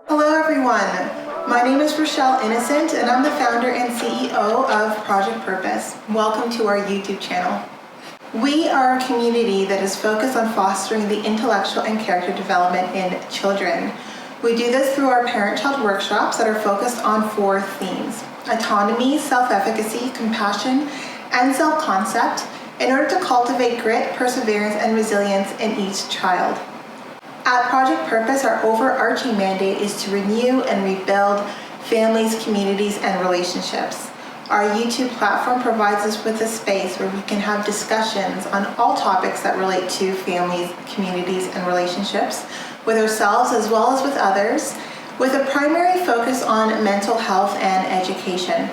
Hello everyone, my name is Rochelle Innocent and I'm the founder and CEO of Project Purpose. Welcome to our YouTube channel. We are a community that is focused on fostering the intellectual and character development in children. We do this through our parent-child workshops that are focused on 4 themes: autonomy, self-efficacy, compassion, and self-concept, in order to cultivate grit, perseverance, and resilience in each child. At Project Purpose, our overarching mandate is to renew and rebuild families, communities, and relationships. Our YouTube platform provides us with a space where we can have discussions on all topics that relate to families, communities, and relationships with ourselves as well as with others, with a primary focus on mental health and education.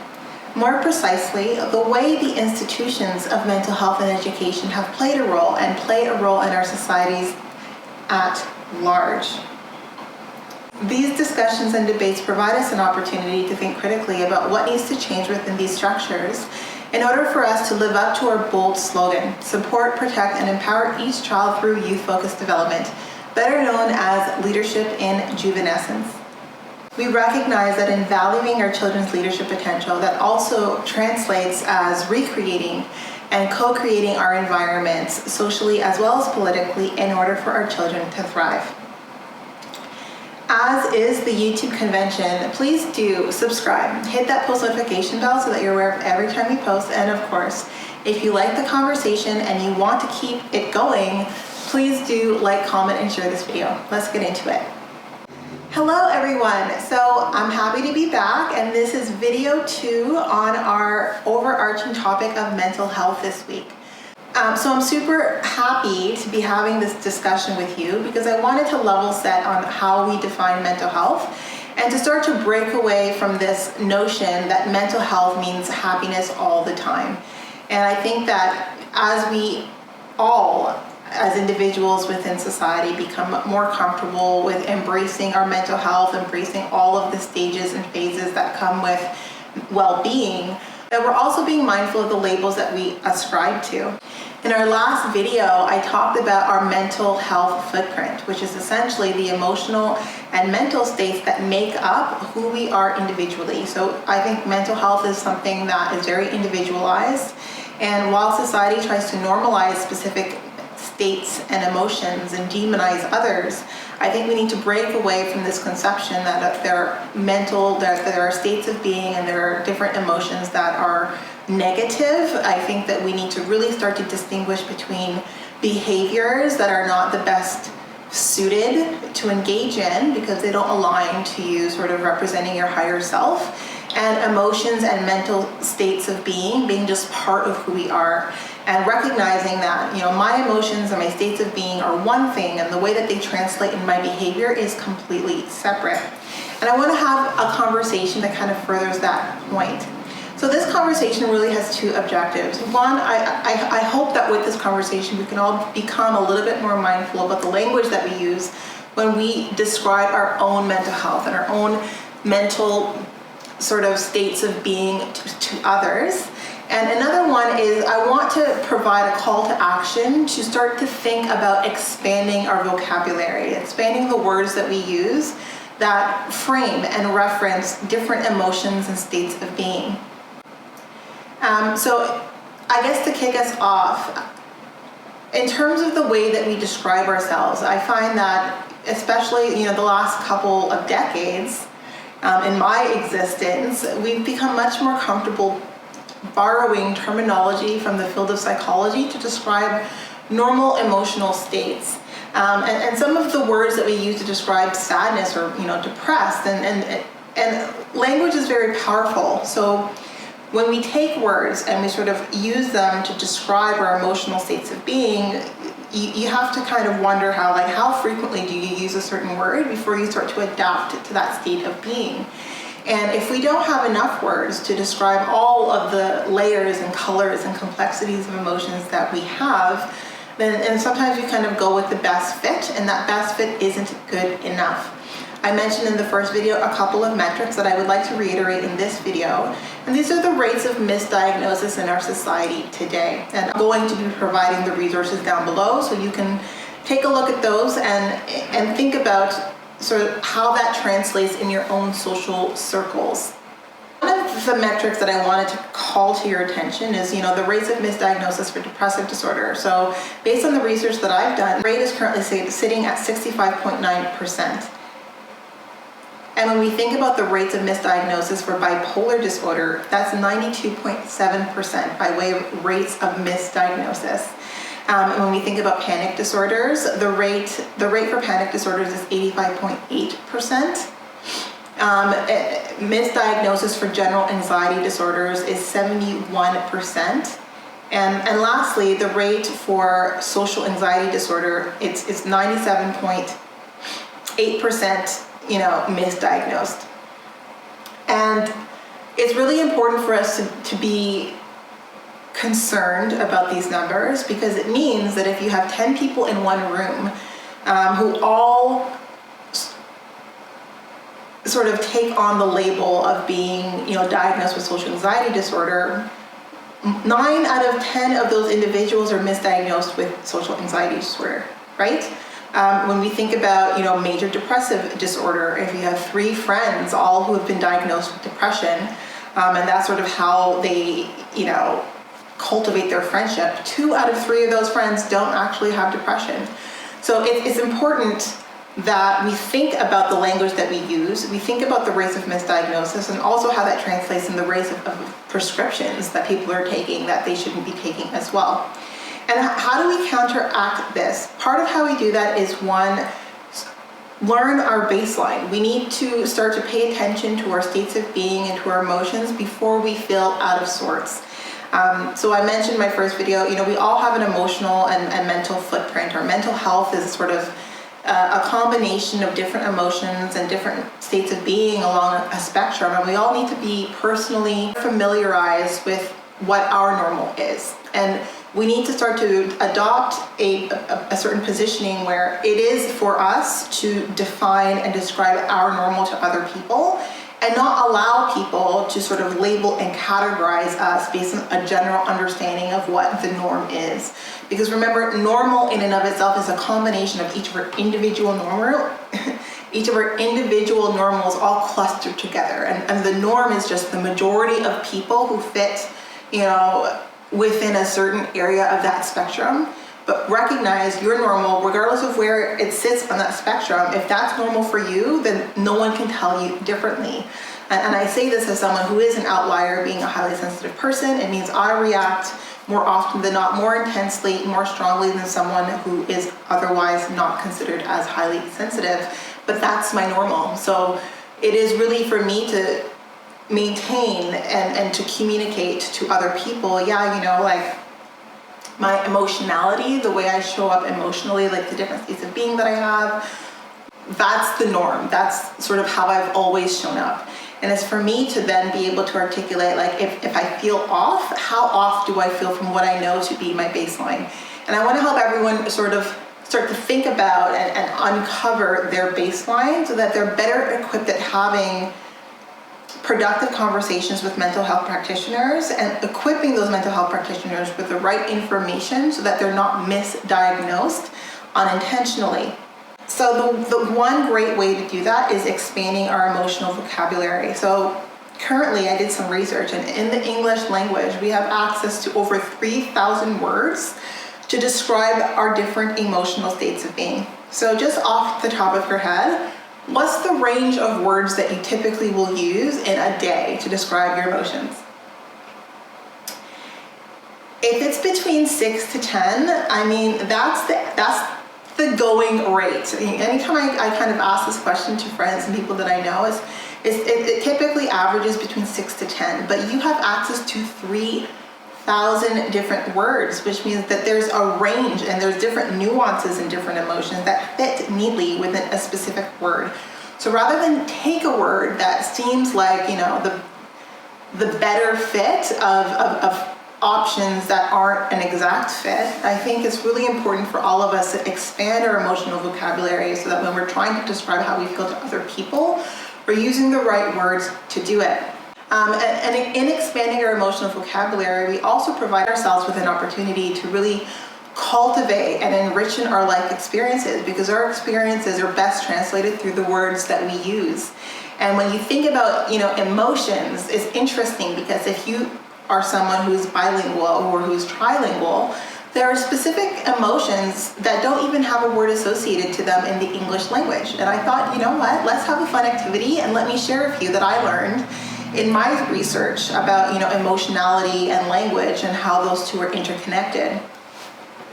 More precisely, the way the institutions of mental health and education have played a role and play a role in our societies at large. These discussions and debates provide us an opportunity to think critically about what needs to change within these structures in order for us to live up to our bold slogan: support, protect, and empower each child through youth-focused development, better known as leadership in juvenescence. We recognize that in valuing our children's leadership potential, that also translates as recreating and co-creating our environments socially as well as politically in order for our children to thrive. As is the YouTube convention, please do subscribe. Hit that post notification bell so that you're aware of every time we post. And of course, if you like the conversation and you want to keep it going, please do like, comment, and share this video. Let's get into it. Hello everyone, so I'm happy to be back, and this is video 2 on our overarching topic of mental health this week. So I'm super happy to be having this discussion with you because I wanted to level set on how we define mental health and to start to break away from this notion that mental health means happiness all the time. And I think that as we all, as individuals within society, become more comfortable with embracing our mental health, embracing all of the stages and phases that come with well-being, that we're also being mindful of the labels that we ascribe to. In our last video, I talked about our mental health footprint, which is essentially the emotional and mental states that make up who we are individually. So I think mental health is something that is very individualized, and while society tries to normalize specific states and emotions and demonize others, I think we need to break away from this conception that there are states of being and there are different emotions that are negative. I think that we need to really start to distinguish between behaviors that are not the best suited to engage in because they don't align to you sort of representing your higher self, and emotions and mental states of being just part of who we are, and recognizing that, my emotions and my states of being are one thing and the way that they translate in my behavior is completely separate. And I want to have a conversation that kind of furthers that point. So this conversation really has 2 objectives. One, I hope that with this conversation we can all become a little bit more mindful about the language that we use when we describe our own mental health and our own mental sort of states of being to others. And another one is I want to provide a call to action to start to think about expanding our vocabulary, expanding the words that we use that frame and reference different emotions and states of being. So I guess to kick us off, in terms of the way that we describe ourselves, I find that especially the last couple of decades in my existence, we've become much more comfortable borrowing terminology from the field of psychology to describe normal emotional states. And some of the words that we use to describe sadness or depressed, and language is very powerful. So when we take words and we sort of use them to describe our emotional states of being, you have to kind of wonder how frequently do you use a certain word before you start to adapt to that state of being. And if we don't have enough words to describe all of the layers and colors and complexities of emotions that we have, then sometimes we kind of go with the best fit, and that best fit isn't good enough. I mentioned in the first video a couple of metrics that I would like to reiterate in this video, and these are the rates of misdiagnosis in our society today. And I'm going to be providing the resources down below so you can take a look at those and think about sort of how that translates in your own social circles. One of the metrics that I wanted to call to your attention is, the rates of misdiagnosis for depressive disorder. So based on the research that I've done, the rate is currently sitting at 65.9%. And when we think about the rates of misdiagnosis for bipolar disorder, that's 92.7% by way of rates of misdiagnosis. And when we think about panic disorders, the rate for panic disorders is 85.8%. Misdiagnosis for general anxiety disorders is 71%. And lastly, the rate for social anxiety disorder, it's 97.8%, misdiagnosed. And it's really important for us to be concerned about these numbers, because it means that if you have 10 people in one room who all sort of take on the label of being, diagnosed with social anxiety disorder, 9 out of 10 of those individuals are misdiagnosed with social anxiety disorder, right? When we think about, major depressive disorder, if you have 3 friends, all who have been diagnosed with depression, and that's sort of how they, cultivate their friendship, 2 out of 3 of those friends don't actually have depression. So it's important that we think about the language that we use, we think about the rates of misdiagnosis, and also how that translates in the rates of prescriptions that people are taking that they shouldn't be taking as well. And how do we counteract this? Part of how we do that is, 1, learn our baseline. We need to start to pay attention to our states of being and to our emotions before we feel out of sorts. So I mentioned in my first video, we all have an emotional and mental footprint. Our mental health is sort of a combination of different emotions and different states of being along a spectrum, and we all need to be personally familiarized with what our normal is. And we need to start to adopt a certain positioning where it is for us to define and describe our normal to other people, and not allow people to sort of label and categorize us based on a general understanding of what the norm is. Because remember, normal in and of itself is a combination of each of our individual normals all clustered together. And the norm is just the majority of people who fit, within a certain area of that spectrum. But recognize your normal, regardless of where it sits on that spectrum. If that's normal for you, then no one can tell you differently. And I say this as someone who is an outlier, being a highly sensitive person. It means I react more often than not, more intensely, more strongly than someone who is otherwise not considered as highly sensitive. But that's my normal. So it is really for me to maintain and to communicate to other people, my emotionality, the way I show up emotionally, like the different states of being that I have, that's the norm. That's sort of how I've always shown up. And it's for me to then be able to articulate, if I feel off, how off do I feel from what I know to be my baseline? And I want to help everyone sort of start to think about and uncover their baseline so that they're better equipped at having productive conversations with mental health practitioners and equipping those mental health practitioners with the right information so that they're not misdiagnosed unintentionally. So the one great way to do that is expanding our emotional vocabulary. So currently I did some research, and in the English language, we have access to over 3,000 words to describe our different emotional states of being. So just off the top of your head, what's the range of words that you typically will use in a day to describe your emotions? If it's between 6 to 10, that's the going rate. Anytime I kind of ask this question to friends and people that I know, it typically averages between 6 to 10, but you have access to 3,000 different words, which means that there's a range and there's different nuances and different emotions that fit neatly within a specific word. So rather than take a word that seems like, the better fit of options that aren't an exact fit, I think it's really important for all of us to expand our emotional vocabulary so that when we're trying to describe how we feel to other people, we're using the right words to do it. And in expanding our emotional vocabulary, we also provide ourselves with an opportunity to really cultivate and enrich our life experiences, because our experiences are best translated through the words that we use. And when you think about, emotions, it's interesting because if you are someone who's bilingual or who's trilingual, there are specific emotions that don't even have a word associated to them in the English language. And I thought, you know what, let's have a fun activity and let me share a few that I learned in my research about, emotionality and language and how those two are interconnected.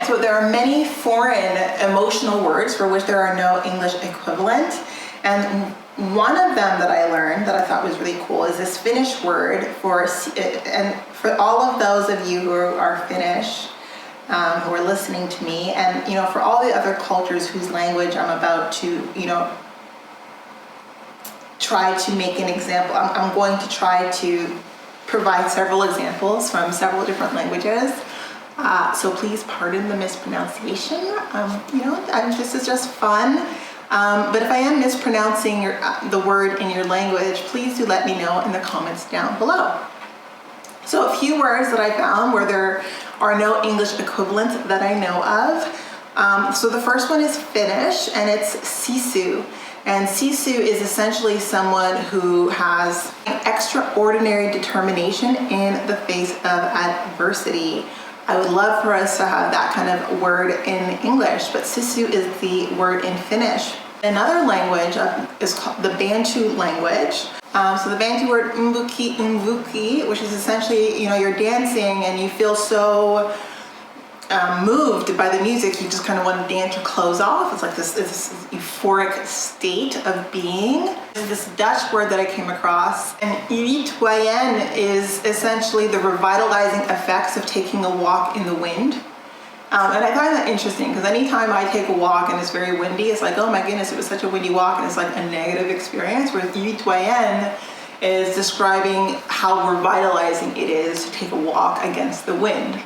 So there are many foreign emotional words for which there are no English equivalent. And one of them that I learned that I thought was really cool is this Finnish word and for all of those of you who are Finnish, who are listening to me, and for all the other cultures whose language I'm about to try to make an example. I'm going to try to provide several examples from several different languages. So please pardon the mispronunciation. This is just fun. But if I am mispronouncing the word in your language, please do let me know in the comments down below. So a few words that I found where there are no English equivalents that I know of. So the first one is Finnish, and it's Sisu. And Sisu is essentially someone who has an extraordinary determination in the face of adversity. I would love for us to have that kind of word in English, but Sisu is the word in Finnish. Another language is called the Bantu language. So the Bantu word mvuki, which is essentially, you're dancing and you feel so moved by the music, you just kind of want to dance your clothes off. It's like this euphoric state of being. There's this Dutch word that I came across, and Deviation is essentially the revitalizing effects of taking a walk in the wind. And I find that interesting because anytime I take a walk and it's very windy, it's like, oh my goodness, it was such a windy walk, and it's like a negative experience, whereas Deviation is describing how revitalizing it is to take a walk against the wind.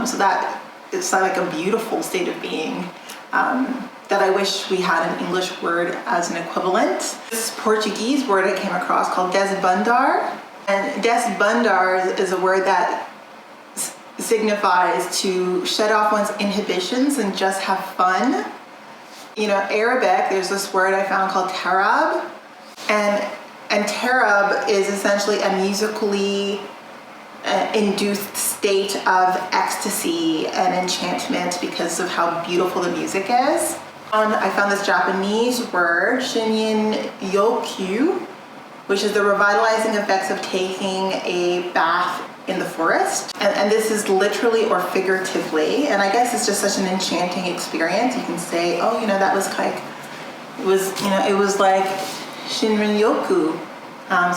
So that it's like a beautiful state of being that I wish we had an English word as an equivalent. This Portuguese word I came across called desbundar. And desbundar is a word that signifies to shut off one's inhibitions and just have fun. Arabic, there's this word I found called tarab. And tarab is essentially a musically induced state of ecstasy and enchantment because of how beautiful the music is. I found this Japanese word, shinyin yokyu, which is the revitalizing effects of taking a bath in the forest. And this is literally or figuratively. And I guess it's just such an enchanting experience. You can say, oh, that was like, it was like shinrin yoku.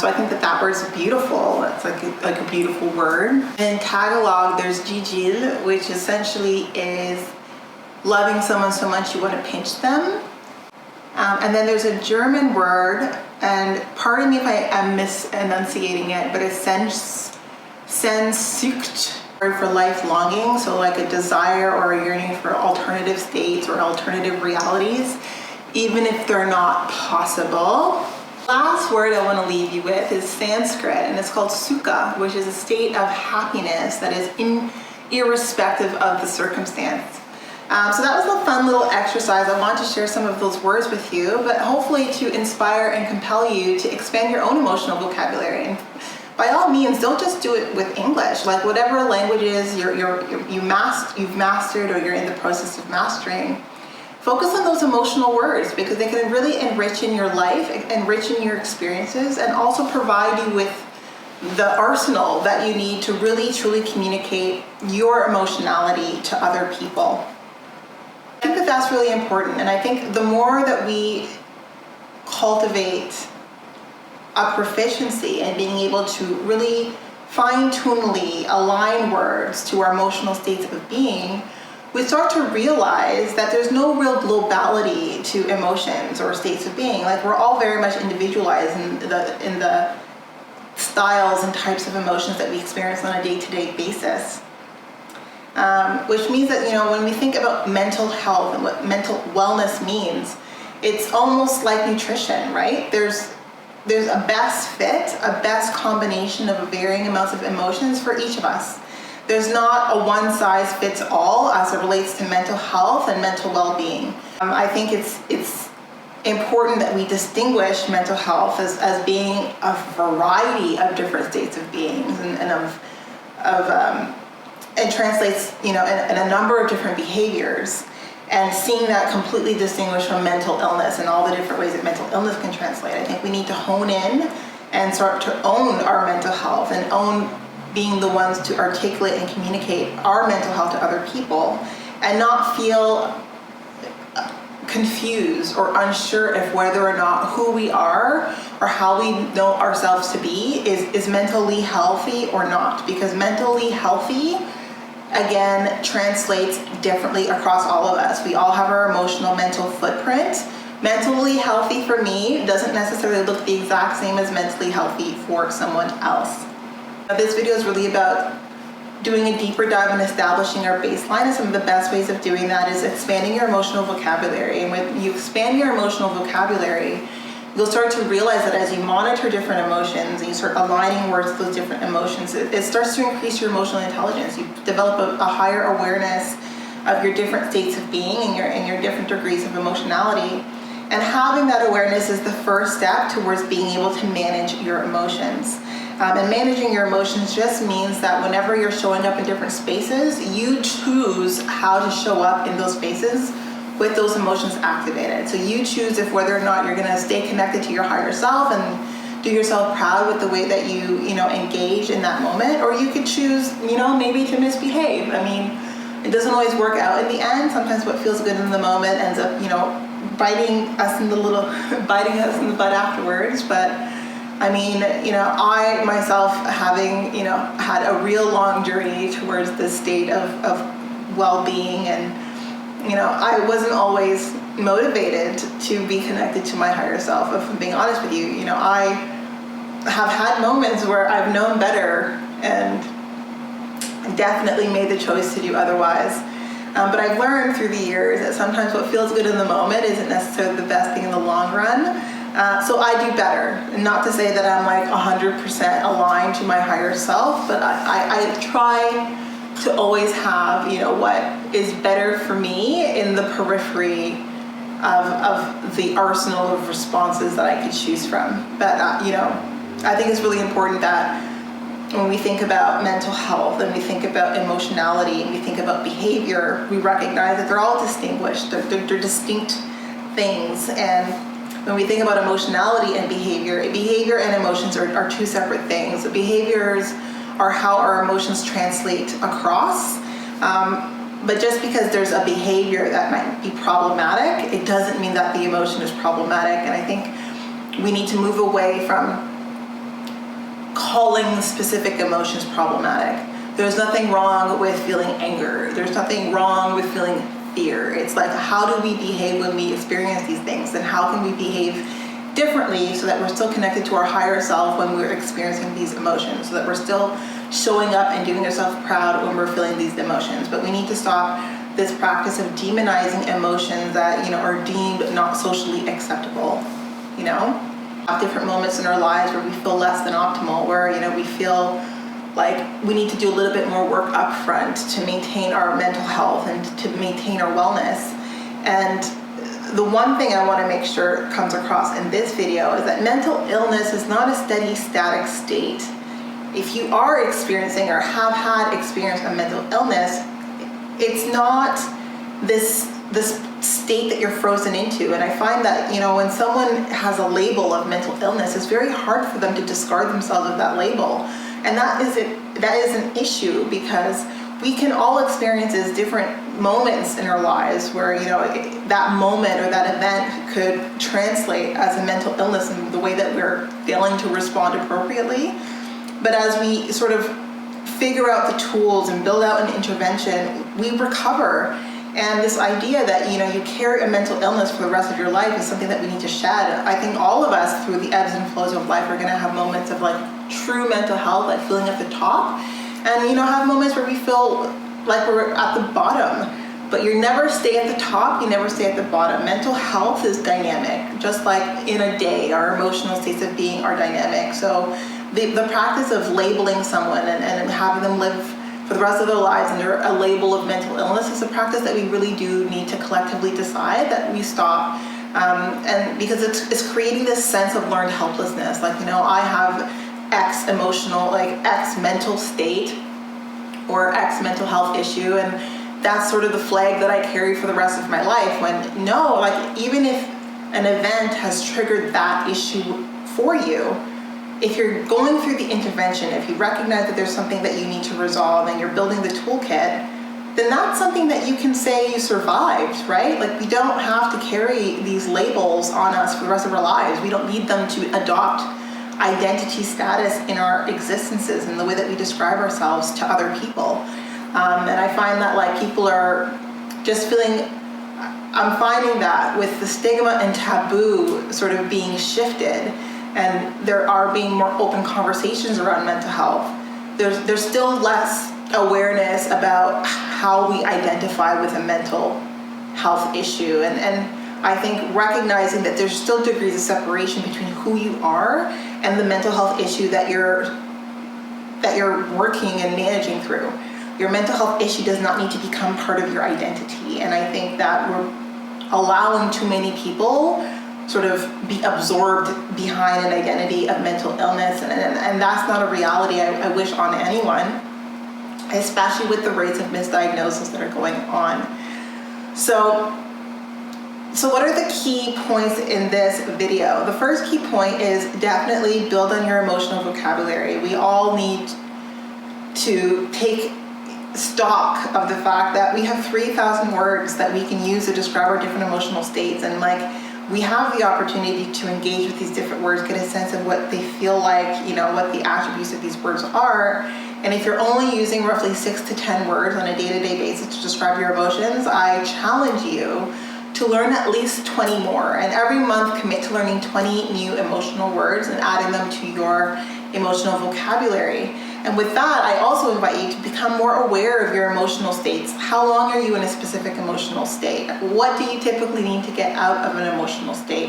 So I think that word's beautiful. It's like a beautiful word. And in Tagalog, there's gigil, which essentially is loving someone so much you want to pinch them. And then there's a German word, and pardon me if I am misenunciating it, but it's Sehnsucht, for life longing. So like a desire or a yearning for alternative states or alternative realities, even if they're not possible. Last word I want to leave you with is Sanskrit, and it's called sukha, which is a state of happiness that is irrespective of the circumstance. So that was a fun little exercise. I wanted to share some of those words with you, but hopefully to inspire and compel you to expand your own emotional vocabulary. And by all means, don't just do it with English. Like whatever languages you've mastered or you're in the process of mastering, focus on those emotional words because they can really enrich in your life, enrich in your experiences, and also provide you with the arsenal that you need to really truly communicate your emotionality to other people. I think that that's really important, and I think the more that we cultivate a proficiency in being able to really fine-tunely align words to our emotional states of being, we start to realize that there's no real globality to emotions or states of being. Like we're all very much individualized in the styles and types of emotions that we experience on a day-to-day basis. Which means that, when we think about mental health and what mental wellness means, it's almost like nutrition, right? There's a best fit, a best combination of varying amounts of emotions for each of us. there's not a one size fits all as it relates to mental health and mental well-being. I think it's important that we distinguish mental health as being a variety of different states of beings and translates, in a number of different behaviors, and seeing that completely distinguished from mental illness and all the different ways that mental illness can translate. I think we need to hone in and start to own our mental health and own being the ones to articulate and communicate our mental health to other people, and not feel confused or unsure if whether or not who we are or how we know ourselves to be is mentally healthy or not. Because mentally healthy, again, translates differently across all of us. We all have our emotional, mental footprint. Mentally healthy for me doesn't necessarily look the exact same as mentally healthy for someone else. This video is really about doing a deeper dive and establishing our baseline, and some of the best ways of doing that is expanding your emotional vocabulary. And when you expand your emotional vocabulary, you'll start to realize that as you monitor different emotions and you start aligning words to those different emotions, it starts to increase your emotional intelligence. You develop a higher awareness of your different states of being and your different degrees of emotionality. And having that awareness is the first step towards being able to manage your emotions. And managing your emotions just means that whenever you're showing up in different spaces, you choose how to show up in those spaces with those emotions activated. So you choose if whether or not you're gonna stay connected to your higher self and do yourself proud with the way that you engage in that moment, or you could choose, maybe to misbehave. I mean, it doesn't always work out in the end. Sometimes what feels good in the moment ends up, biting us in the butt afterwards. But I mean, I myself, having, had a real long journey towards this state of well-being, and, I wasn't always motivated to be connected to my higher self. If I'm being honest with you, I have had moments where I've known better and definitely made the choice to do otherwise. But I've learned through the years that sometimes what feels good in the moment isn't necessarily the best thing in the long run. So I do better. And not to say that I'm like 100% aligned to my higher self, but I try to always have, what is better for me in the periphery of the arsenal of responses that I could choose from. But, I think it's really important that when we think about mental health and we think about emotionality and we think about behavior, we recognize that they're all distinguished. They're distinct things. And when we think about emotionality and behavior and emotions are two separate things. The behaviors are how our emotions translate across. But just because there's a behavior that might be problematic, it doesn't mean that the emotion is problematic. And I think we need to move away from calling specific emotions problematic. There's nothing wrong with feeling anger. There's nothing wrong with feeling fear. It's like, how do we behave when we experience these things, and how can we behave differently so that we're still connected to our higher self when we're experiencing these emotions, so that we're still showing up and doing ourselves proud when we're feeling these emotions. But we need to stop this practice of demonizing emotions that, are deemed not socially acceptable, Have different moments in our lives where we feel less than optimal, where, we feel like we need to do a little bit more work up front to maintain our mental health and to maintain our wellness. And the one thing I want to make sure comes across in this video is that mental illness is not a steady, static state. If you are experiencing or have had experience of mental illness, it's not this state that you're frozen into. And I find that, when someone has a label of mental illness, it's very hard for them to discard themselves of that label. And that is an issue, because we can all experience different moments in our lives where, that moment or that event could translate as a mental illness in the way that we're failing to respond appropriately. But as we sort of figure out the tools and build out an intervention, we recover. And this idea that, you carry a mental illness for the rest of your life is something that we need to shed. I think all of us, through the ebbs and flows of life, are going to have moments of true mental health, feeling at the top, and have moments where we feel like we're at the bottom. But you never stay at the top, you never stay at the bottom. Mental health is dynamic, just like in a day, our emotional states of being are dynamic. So the practice of labeling someone and having them live for the rest of their lives under a label of mental illness is a practice that we really do need to collectively decide that we stop. And because it's creating this sense of learned helplessness. Like, I have X emotional, like X mental state or X mental health issue, and that's sort of the flag that I carry for the rest of my life. When no, like, even if an event has triggered that issue for you, if you're going through the intervention, if you recognize that there's something that you need to resolve and you're building the toolkit, then that's something that you can say you survived, right? Like, we don't have to carry these labels on us for the rest of our lives. We don't need them to adopt identity status in our existences and the way that we describe ourselves to other people. And I find that, like, people are just feeling, I'm finding that with the stigma and taboo sort of being shifted, and there are being more open conversations around mental health, there's still less awareness about how we identify with a mental health issue. And I think recognizing that there's still degrees of separation between who you are and the mental health issue that you're working and managing through. Your mental health issue does not need to become part of your identity. And I think that we're allowing too many people sort of be absorbed behind an identity of mental illness, and that's not a reality I wish on anyone, especially with the rates of misdiagnosis that are going on. So what are the key points in this video? The first key point is definitely build on your emotional vocabulary. We all need to take stock of the fact that we have 3,000 words that we can use to describe our different emotional states, and we have the opportunity to engage with these different words, get a sense of what they feel like, what the attributes of these words are. And if you're only using roughly 6 to 10 words on a day-to-day basis to describe your emotions, I challenge you to learn at least 20 more. And every month commit to learning 20 new emotional words and adding them to your emotional vocabulary. And with that, I also invite you to become more aware of your emotional states. How long are you in a specific emotional state? What do you typically need to get out of an emotional state?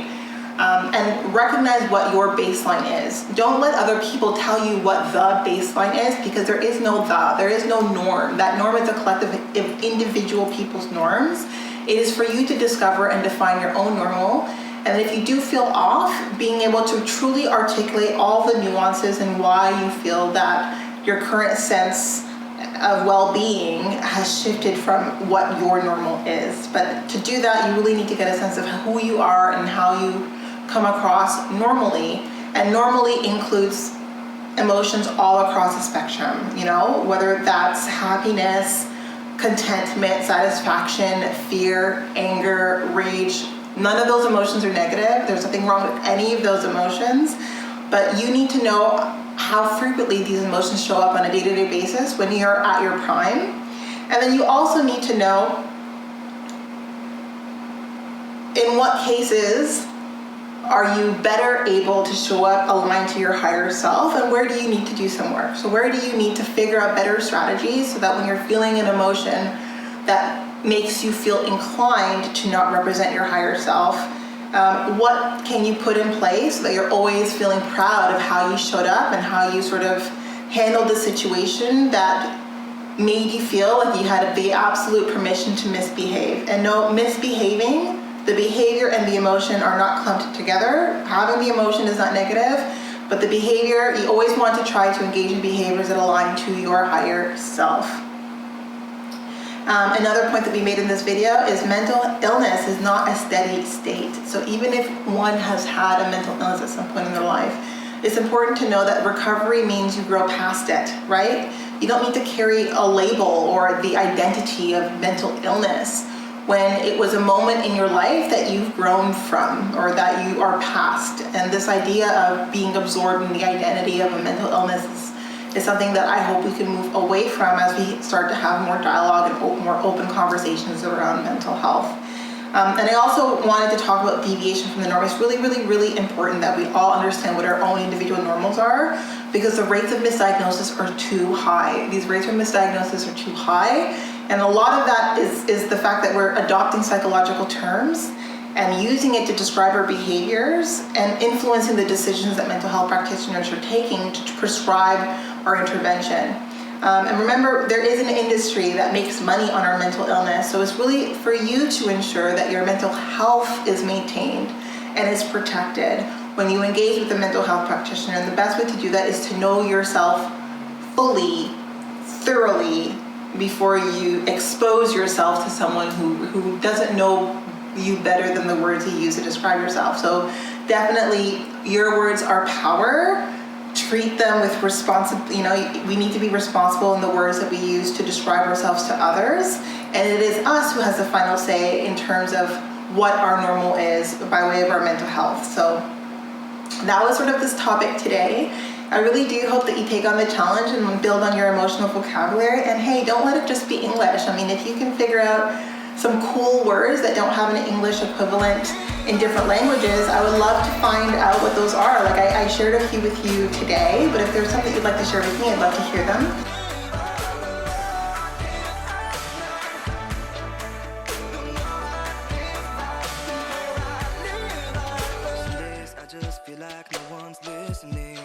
And recognize what your baseline is. Don't let other people tell you what the baseline is, because there is no there is no norm. That norm is a collective of individual people's norms. It is for you to discover and define your own normal. And if you do feel off, being able to truly articulate all the nuances and why you feel that your current sense of well-being has shifted from what your normal is. But to do that, you really need to get a sense of who you are and how you come across normally. And normally includes emotions all across the spectrum, whether that's happiness, contentment, satisfaction, fear, anger, rage. None of those emotions are negative. There's nothing wrong with any of those emotions, but you need to know how frequently these emotions show up on a day-to-day basis when you're at your prime. And then you also need to know in what cases are you better able to show up aligned to your higher self, and where do you need to do some work? So where do you need to figure out better strategies so that when you're feeling an emotion that makes you feel inclined to not represent your higher self, what can you put in place so that you're always feeling proud of how you showed up and how you sort of handled the situation that made you feel like you had the absolute permission to misbehave? And no, misbehaving, the behavior and the emotion are not clumped together. Having the emotion is not negative, but the behavior, you always want to try to engage in behaviors that align to your higher self. Another point that we made in this video is mental illness is not a steady state. So even if one has had a mental illness at some point in their life, it's important to know that recovery means you grow past it, right? You don't need to carry a label or the identity of mental illness when it was a moment in your life that you've grown from or that you are past. And this idea of being absorbed in the identity of a mental illness is something that I hope we can move away from as we start to have more dialogue and more open conversations around mental health. And I also wanted to talk about deviation from the norm. It's really, really, really important that we all understand what our own individual normals are, because the rates of misdiagnosis are too high. These rates of misdiagnosis are too high. And a lot of that is the fact that we're adopting psychological terms and using it to describe our behaviors and influencing the decisions that mental health practitioners are taking to prescribe our intervention. And remember, there is an industry that makes money on our mental illness. So it's really for you to ensure that your mental health is maintained and is protected when you engage with a mental health practitioner. And the best way to do that is to know yourself fully, thoroughly, before you expose yourself to someone who doesn't know you better than the words you use to describe yourself. So definitely, your words are power. Treat them with we need to be responsible in the words that we use to describe ourselves to others. And it is us who has the final say in terms of what our normal is by way of our mental health. So that was sort of this topic today. I really do hope that you take on the challenge and build on your emotional vocabulary. And hey, don't let it just be English. I mean, if you can figure out some cool words that don't have an English equivalent in different languages, I would love to find out what those are. Like I shared a few with you today, but if there's something you'd like to share with me, I'd love to hear them. I just feel like no one's listening.